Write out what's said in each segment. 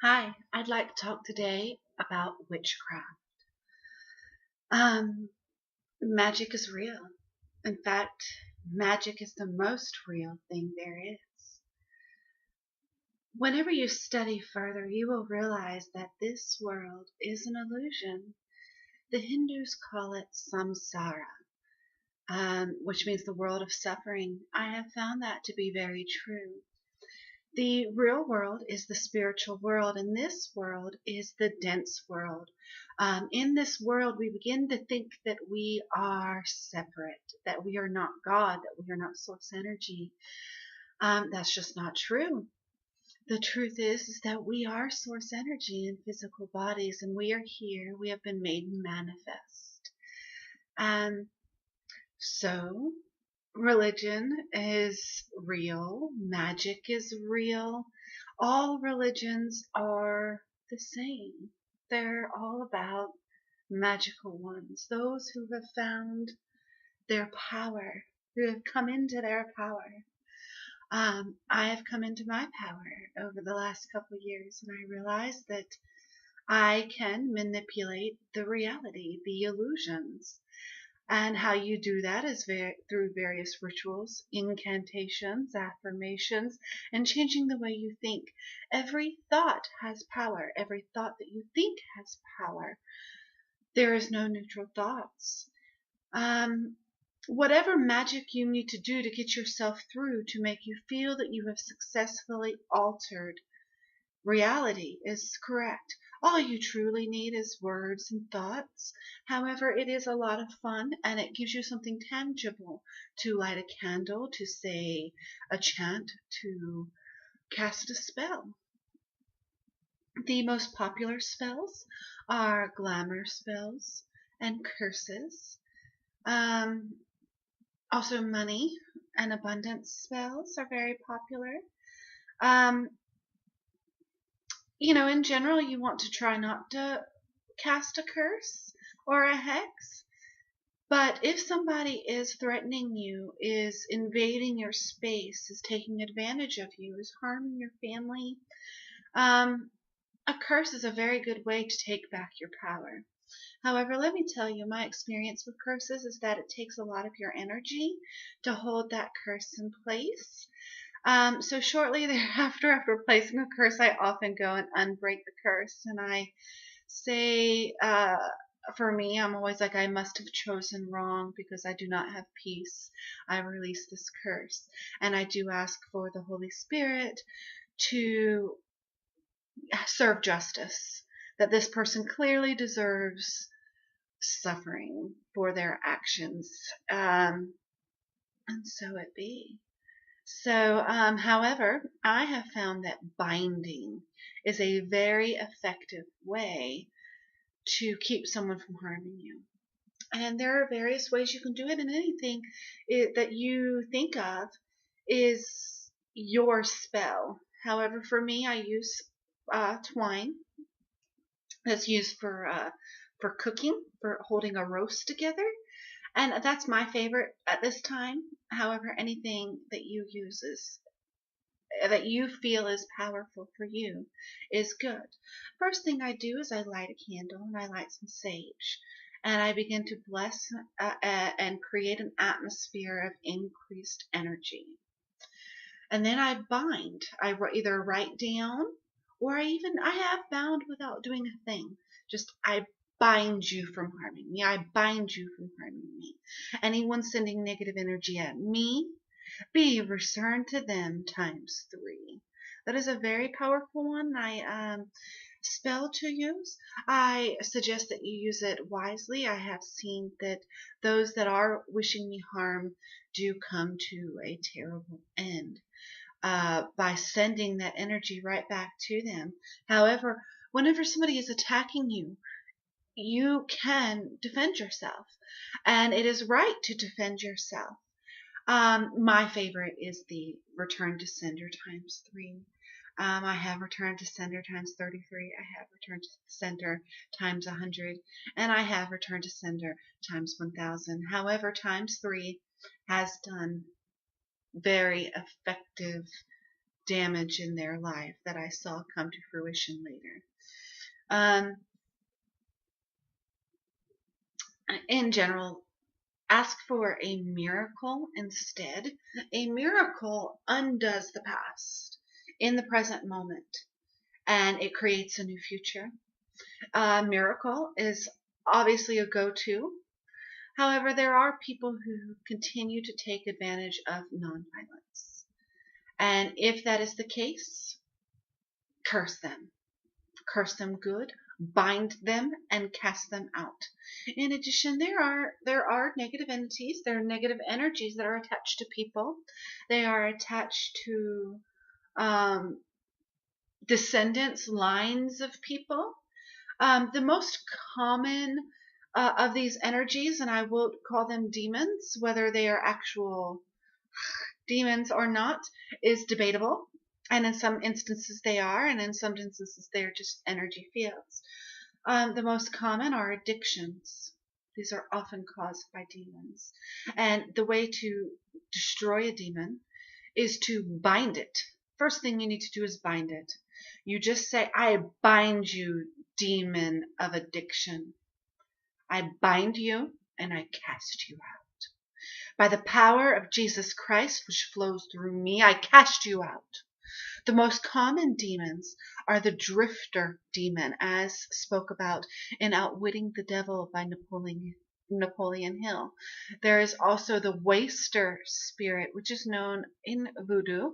Hi, I'd like to talk today about witchcraft. Um, Magic is real. In fact, magic is the most real thing there is. Whenever you study further, you will realize that this world is an illusion. The Hindus call it samsara, which means the world of suffering. I have found that to be very true. The real world is the spiritual world, and this world is the dense world. In this world, we begin to think that we are separate, that we are not God, that we are not source energy. That's just not true. The truth is that we are source energy in physical bodies, and we are here. We have been made manifest. Um, so religion is real, magic is real. All religions are the same. They're all about magical ones, those who have found their power, who have come into their power. I have come into my power over the last couple of years, and I realized that I can manipulate the reality, the illusions. And how you do that is through various rituals, incantations, affirmations, and changing the way you think. Every thought has power. Every thought that you think has power. There is no neutral thoughts. Um, Whatever magic you need to do to get yourself through to make you feel that you have successfully altered reality is correct. All you truly need is words and thoughts. However, it is a lot of fun and it gives you something tangible to light a candle, to say a chant, to cast a spell. The most popular spells are glamour spells and curses. Um, Also, money and abundance spells are very popular. Um, in general, you want to try not to cast a curse or a hex. But if somebody is threatening you, is invading your space, is taking advantage of you, is harming your family, um, a curse is a very good way to take back your power. However, let me tell you, my experience with curses is that it takes a lot of your energy to hold that curse in place. So shortly thereafter, after placing a curse, I often go and unbreak the curse, and I say, for me, I'm always like, I must have chosen wrong because I do not have peace. I release this curse. And I do ask for the Holy Spirit to serve justice, that this person clearly deserves suffering for their actions. And so it be. However, I have found that binding is a very effective way to keep someone from harming you. And there are various ways you can do it, and anything that you think of is your spell. However, for me, I use twine that's used for cooking, for holding a roast together, and that's my favorite at this time. However, anything that you use is that you feel is powerful for you is good. First thing I do is I light a candle and I light some sage. And I begin to bless and create an atmosphere of increased energy. And then I bind. I either write down or I have bound without doing a thing. Just I bind you from harming me. I bind you from harming me. Anyone sending negative energy at me, be returned to them times three. That is a very powerful one. Spell to use. I suggest that you use it wisely. I have seen that those that are wishing me harm do come to a terrible end by sending that energy right back to them. However, whenever somebody is attacking you, you can defend yourself, and it is right to defend yourself. My favorite is the return to sender times three. I have return to sender times 33. I have return to sender times 100. And I have return to sender times 1000. However, times three has done very effective damage in their life that I saw come to fruition later. In general, ask for a miracle instead. A miracle undoes the past in the present moment, and it creates a new future. A miracle is obviously a go-to. However, there are people who continue to take advantage of nonviolence. And if that is the case, curse them. Curse them good, bind them, and cast them out. In addition, there are negative entities, there are negative energies that are attached to people. They are attached to descendants, lines of people. The most common of these energies, and I will call them demons, whether they are actual demons or not, is debatable. And in some instances they are, and in some instances they are just energy fields. The most common are addictions. These are often caused by demons. And the way to destroy a demon is to bind it. First thing you need to do is bind it. You just say, I bind you, demon of addiction. I bind you and I cast you out. By the power of Jesus Christ, which flows through me, I cast you out. The most common demons are the drifter demon, as spoke about in Outwitting the Devil by Napoleon Hill. There is also the waster spirit, which is known in voodoo.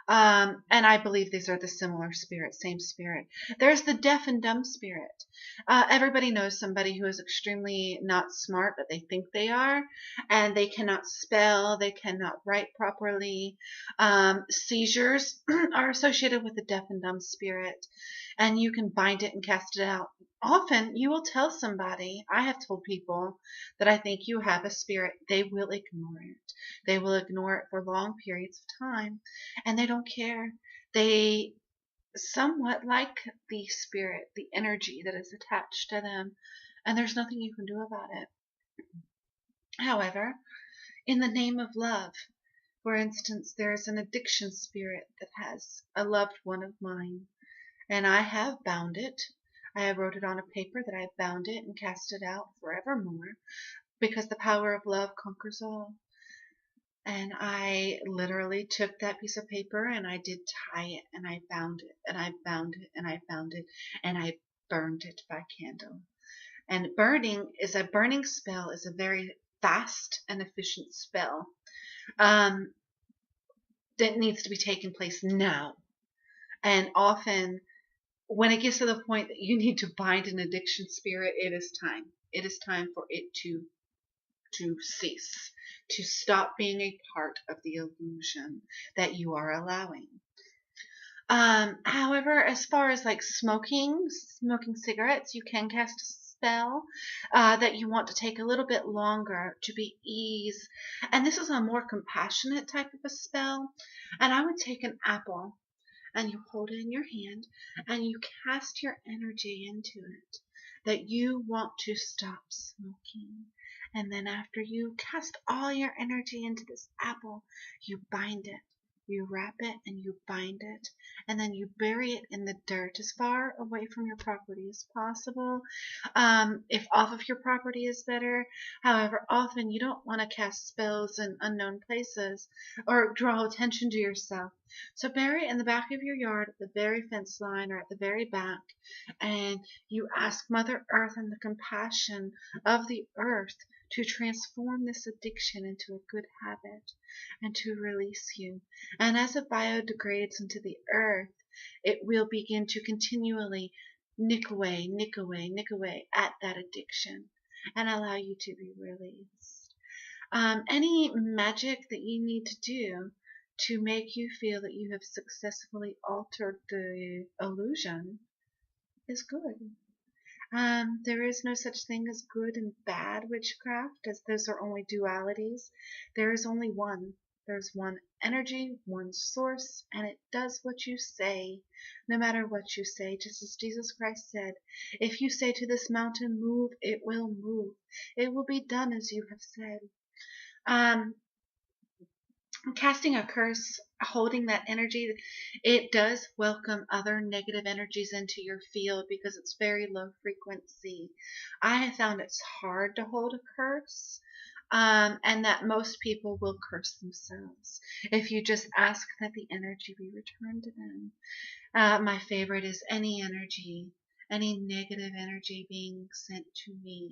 And I believe these are the similar spirit, same spirit. There's the deaf and dumb spirit. Everybody knows somebody who is extremely not smart, but they think they are, and they cannot spell, they cannot write properly. Seizures are associated with the deaf and dumb spirit, and you can bind it and cast it out. Often you will tell somebody, I have told people that I think you have a spirit. They will ignore it. They will ignore it for long periods of time, and they don't care. They somewhat like the spirit, the energy that is attached to them, and there's nothing you can do about it. However, in the name of love, for instance, there is an addiction spirit that has a loved one of mine, and I have bound it. I wrote it on a paper that I bound it and cast it out forevermore, because the power of love conquers all. And I literally took that piece of paper and I did tie it, and I bound it, and I bound it, and I bound it, and I burned it by candle. And burning spell is a very fast and efficient spell that needs to be taking place now. And often when it gets to the point that you need to bind an addiction spirit, it is time. It is time for it to cease, to stop being a part of the illusion that you are allowing. However, as far as like smoking cigarettes, you can cast a spell that you want to take a little bit longer to be ease. And this is a more compassionate type of a spell. And I would take an apple and you hold it in your hand and you cast your energy into it that you want to stop smoking. And then after you cast all your energy into this apple, you bind it. You wrap it and you bind it, and then you bury it in the dirt as far away from your property as possible. If off of your property is better. However, often you don't want to cast spells in unknown places or draw attention to yourself. So bury it in the back of your yard, at the very fence line or at the very back, and you ask Mother Earth and the compassion of the earth to transform this addiction into a good habit and to release you. And as it biodegrades into the earth, it will begin to continually nick away at that addiction and allow you to be released. Any magic that you need to do to make you feel that you have successfully altered the illusion is good. There is no such thing as good and bad witchcraft, as those are only dualities. There is only one. There's one energy, one source, and it does what you say, no matter what you say. Just as Jesus Christ said, if you say to this mountain, move, it will move. It will be done as you have said. Casting a curse holding that energy, it does welcome other negative energies into your field because it's very low frequency. I have found it's hard to hold a curse. And that most people will curse themselves if you just ask that the energy be returned to them. My favorite is any energy, any negative energy being sent to me,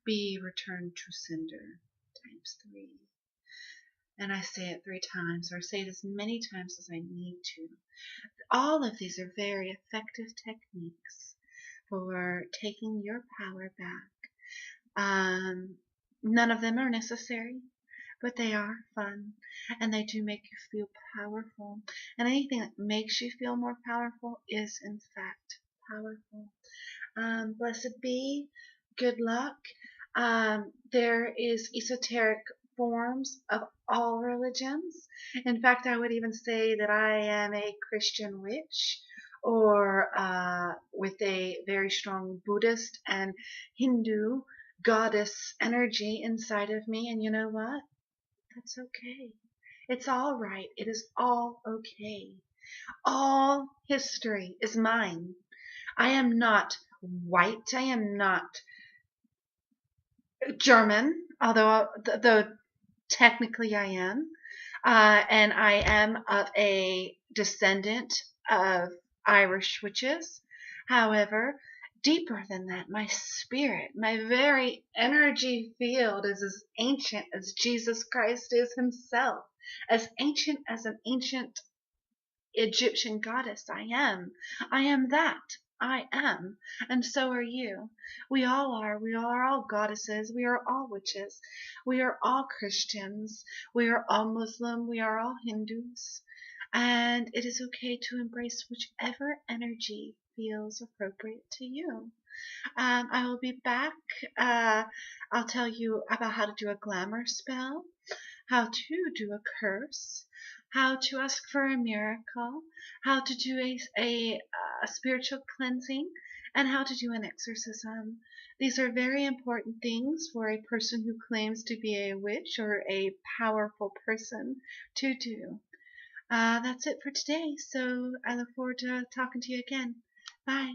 be returned to sender times 3. And I say it 3 times, or say it as many times as I need to. All of these are very effective techniques for taking your power back. None of them are necessary, but they are fun, and they do make you feel powerful. And anything that makes you feel more powerful is, in fact, powerful. Blessed be. Good luck. There is esoteric forms of all religions. In fact, I would even say that I am a Christian witch, or with a very strong Buddhist and Hindu goddess energy inside of me. And you know what? That's okay. It's all right. It is all okay. All history is mine. I am not white. I am not German, although technically I am. And I am of a descendant of Irish witches. However, deeper than that, my spirit, my very energy field is as ancient as Jesus Christ is himself, as ancient as an ancient Egyptian goddess. I am. I am that. I am. And so are you. We all are. We are all goddesses. We are all witches. We are all Christians. We are all Muslim. We are all Hindus. And it is okay to embrace whichever energy feels appropriate to you. I will be back. I'll tell you about how to do a glamour spell, how to do a curse, how to ask for a miracle, how to do a spiritual cleansing, and how to do an exorcism. These are very important things for a person who claims to be a witch or a powerful person to do. That's it for today, so I look forward to talking to you again. Bye.